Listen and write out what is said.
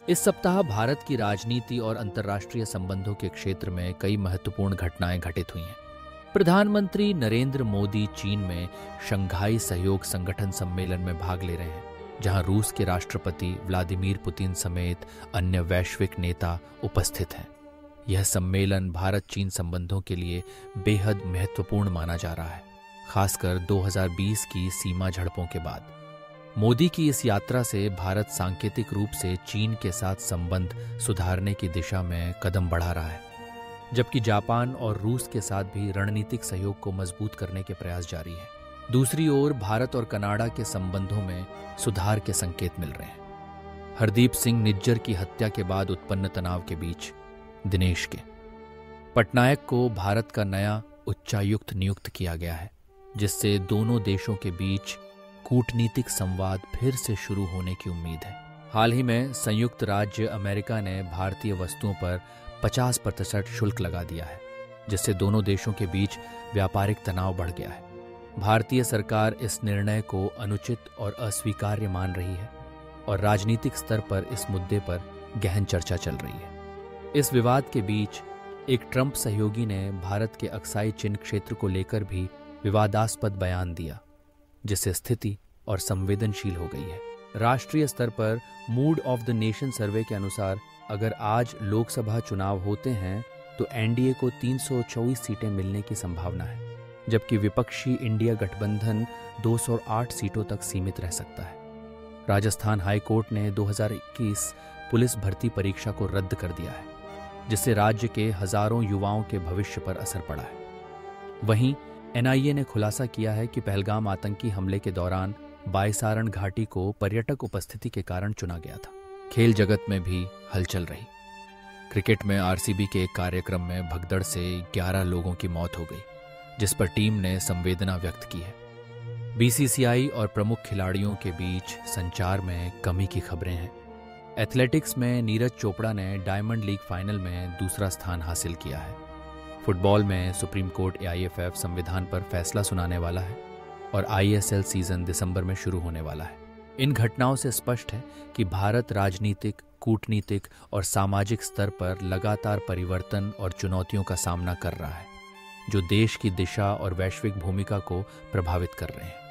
इस सप्ताह भारत की राजनीति और अंतर्राष्ट्रीय संबंधों के क्षेत्र में कई महत्वपूर्ण घटनाएं घटित हुई हैं। प्रधानमंत्री नरेंद्र मोदी चीन में शंघाई सहयोग संगठन सम्मेलन में भाग ले रहे हैं, जहां रूस के राष्ट्रपति व्लादिमीर पुतिन समेत अन्य वैश्विक नेता उपस्थित हैं। यह सम्मेलन भारत चीन संबंधों के लिए बेहद महत्वपूर्ण माना जा रहा है, खासकर 2020 की सीमा झड़पों के बाद। मोदी की इस यात्रा से भारत सांकेतिक रूप से चीन के साथ संबंध सुधारने की दिशा में कदम बढ़ा रहा है, जबकि जापान और रूस के साथ भी रणनीतिक सहयोग को मजबूत करने के प्रयास जारी हैं। दूसरी ओर भारत और कनाडा के संबंधों में सुधार के संकेत मिल रहे हैं। हरदीप सिंह निज्जर की हत्या के बाद उत्पन्न तनाव के बीच दिनेश के पटनायक को भारत का नया उच्चायुक्त नियुक्त किया गया है, जिससे दोनों देशों के बीच कूटनीतिक संवाद फिर से शुरू होने की उम्मीद है। हाल ही में संयुक्त राज्य अमेरिका ने भारतीय वस्तुओं पर 50% शुल्क लगा दिया है, जिससे दोनों देशों के बीच व्यापारिक तनाव बढ़ गया है। भारतीय सरकार इस निर्णय को अनुचित और अस्वीकार्य मान रही है और राजनीतिक स्तर पर इस मुद्दे पर गहन चर्चा चल रही है। इस विवाद के बीच एक ट्रंप सहयोगी ने भारत के अक्साई चिन क्षेत्र को लेकर भी विवादास्पद बयान दिया, जिससे स्थिति और संवेदनशील हो गई है। राष्ट्रीय स्तर पर मूड ऑफ द नेशन सर्वे के अनुसार अगर आज लोकसभा चुनाव होते हैं तो एनडीए को 324 सीटें मिलने की संभावना है, जबकि विपक्षी इंडिया गठबंधन 208 सीटों तक सीमित रह सकता है। राजस्थान हाई कोर्ट ने 2021 पुलिस भर्ती परीक्षा को रद्द कर दिया है, जिससे राज्य के हजारों युवाओं के भविष्य पर असर पड़ा है। वहीं एनआईए ने खुलासा किया है कि पहलगाम आतंकी हमले के दौरान बायसारण घाटी को पर्यटक उपस्थिति के कारण चुना गया था। खेल जगत में भी हलचल रही। क्रिकेट में आरसीबी के एक कार्यक्रम में भगदड़ से 11 लोगों की मौत हो गई, जिस पर टीम ने संवेदना व्यक्त की है। बीसीसीआई और प्रमुख खिलाड़ियों के बीच संचार में कमी की खबरें हैं। एथलेटिक्स में नीरज चोपड़ा ने डायमंड लीग फाइनल में दूसरा स्थान हासिल किया है। फुटबॉल में सुप्रीम कोर्ट एआईएफएफ संविधान पर फैसला सुनाने वाला है और आईएसएल सीजन दिसंबर में शुरू होने वाला है। इन घटनाओं से स्पष्ट है कि भारत राजनीतिक, कूटनीतिक और सामाजिक स्तर पर लगातार परिवर्तन और चुनौतियों का सामना कर रहा है, जो देश की दिशा और वैश्विक भूमिका को प्रभावित कर रहे हैं।